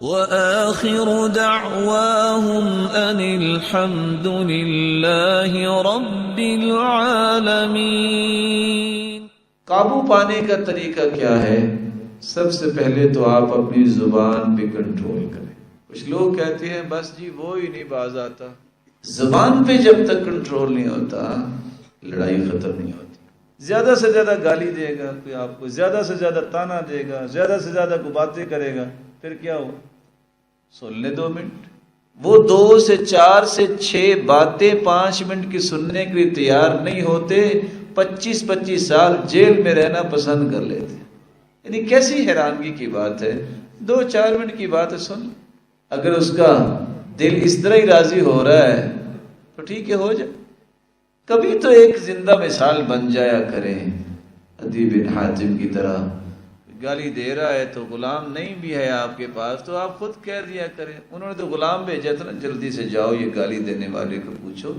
وآخر دعواهم أن الحمد لله رب العالمين۔ قابو پانے کا طریقہ کیا ہے؟ سب سے پہلے تو آپ اپنی زبان پہ کنٹرول کریں۔ کچھ لوگ کہتے ہیں بس جی وہ ہی نہیں باز آتا۔ زبان پہ جب تک کنٹرول نہیں ہوتا لڑائی ختم نہیں ہوتی۔ زیادہ سے زیادہ گالی دے گا کوئی، آپ کو زیادہ سے زیادہ تانا دے گا، زیادہ سے زیادہ کوئی باتیں کرے گا، پھر کیا ہو؟ سن لے 2 منٹ۔ وہ 2 سے 4 سے 6 باتیں 5 منٹ کی سننے کے لیے تیار نہیں ہوتے، 25 سال جیل میں رہنا پسند کر لیتے۔ یعنی کیسی حیرانگی کی بات ہے، 2-4 منٹ کی بات ہے، سن۔ اگر اس کا دل اس طرح ہی راضی ہو رہا ہے تو ٹھیک ہے، ہو جائے۔ کبھی تو ایک زندہ مثال بن جایا کریں، عدی بن حاتم کی طرح۔ گالی دے رہا ہے تو غلام نہیں بھی ہے آپ کے پاس تو آپ خود کہہ دیا کریں۔ انہوں نے تو غلام بھیجا تھا نا، جلدی سے جاؤ یہ گالی دینے والے کو پوچھو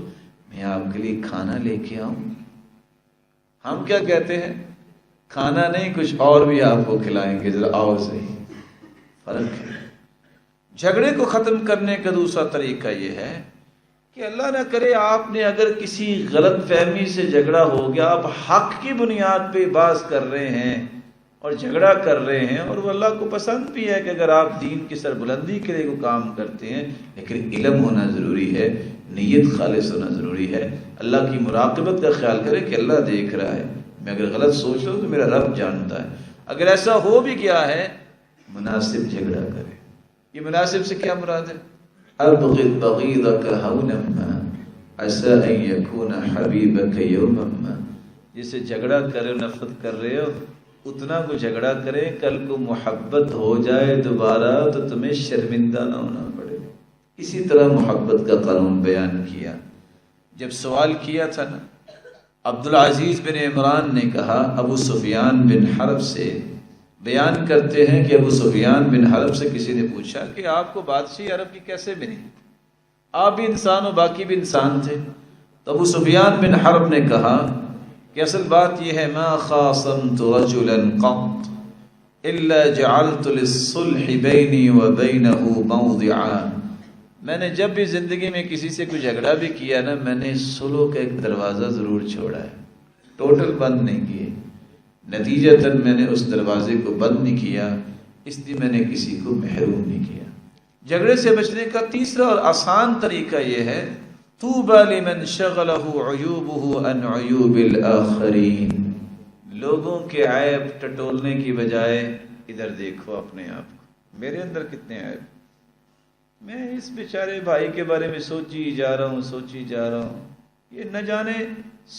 میں آپ کے لیے کھانا لے کے آؤں۔ ہم کیا کہتے ہیں؟ کھانا نہیں کچھ اور بھی آپ کو کھلائیں گے، ذرا آؤ صحیح۔ فرق ہے۔ جھگڑے کو ختم کرنے کا دوسرا طریقہ یہ ہے کہ اللہ نہ کرے آپ نے اگر کسی غلط فہمی سے جھگڑا ہو گیا، آپ حق کی بنیاد پہ بحث کر رہے ہیں اور جھگڑا کر رہے ہیں، اور وہ اللہ کو پسند بھی ہے کہ اگر آپ دین کی سربلندی کے لیے کوئی کام کرتے ہیں، لیکن علم ہونا ضروری ہے، نیت خالص ہونا ضروری ہے، اللہ کی مراقبت کا خیال کرے کہ اللہ دیکھ رہا ہے، میں اگر غلط سوچ رہا ہوں تو میرا رب جانتا ہے۔ اگر ایسا ہو بھی گیا ہے، مناسب جھگڑا کرے۔ یہ مناسب سے کیا مراد ہے؟ ابغض بغیضک هونا ما عسى ان يكون حبیبک یوما ما۔ جسے جھگڑا کرے نفرت کر رہے ہو اتنا کو جھگڑا کرے، کل کو محبت ہو جائے دوبارہ تو تمہیں شرمندہ نہ ہونا پڑے۔ اسی طرح محبت کا قانون بیان کیا۔ جب سوال کیا تھا نا، عبدالعزیز بن عمران نے کہا ابو سفیان بن حرب سے، بیان کرتے ہیں کہ ابو سفیان بن حرب سے کسی نے پوچھا کہ آپ کو بادشاہی عرب کی کیسے ملی؟ آپ بھی انسان ہو، باقی بھی انسان تھے۔ تو ابو سفیان بن حرب نے کہا کہ اصل بات یہ ہے، ما خاصمت رجلا قط الا جعلت للصلح بینی وبینہ موضعا۔ میں نے جب بھی زندگی میں کسی سے کوئی جھگڑا بھی کیا نا، میں نے صلح کا ایک دروازہ ضرور چھوڑا ہے، ٹوٹل بند نہیں کیے۔ نتیجتاً میں نے اس دروازے کو بند نہیں کیا، اس لیے میں نے کسی کو محروم نہیں کیا۔ جھگڑے سے بچنے کا تیسرا اور آسان طریقہ یہ ہے، طوبی لمن شغلہ عیوبہ عن عیوب الآخرین۔ لوگوں کے عیب ٹٹولنے کی بجائے ادھر دیکھو اپنے آپ کو، میرے اندر کتنے عیب، میں اس بیچارے بھائی کے بارے میں سوچی جا رہا ہوں، یہ نہ جانے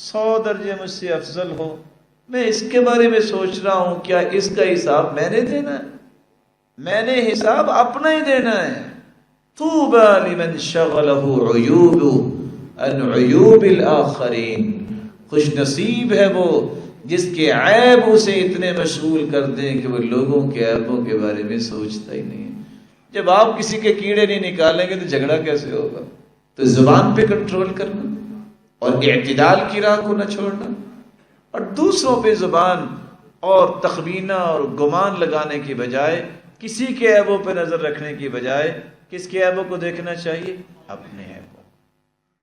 100 درجے مجھ سے افضل ہو، میں اس کے بارے میں سوچ رہا ہوں کیا اس کا حساب میں نے دینا ہے؟ میں نے حساب اپنا ہی دینا ہے۔ طوبی لمن شغلہ عیوب عن عیوب الآخرین۔ خوش نصیب ہے وہ جس کے عیب اسے اتنے مشغول کر دیں کہ وہ لوگوں کے عیبوں کے بارے میں سوچتا ہی نہیں ہے۔ جب آپ کسی کے کیڑے نہیں نکالیں گے تو جھگڑا کیسے ہوگا؟ تو زبان پہ کنٹرول کرنا اور اعتدال کی راہ کو نہ چھوڑنا، اور دوسروں پہ زبان اور تخمینہ اور گمان لگانے کی بجائے، کسی کے عیبوں پہ نظر رکھنے کی بجائے کس کے عیبوں کو دیکھنا چاہیے؟ اپنے عیبوں۔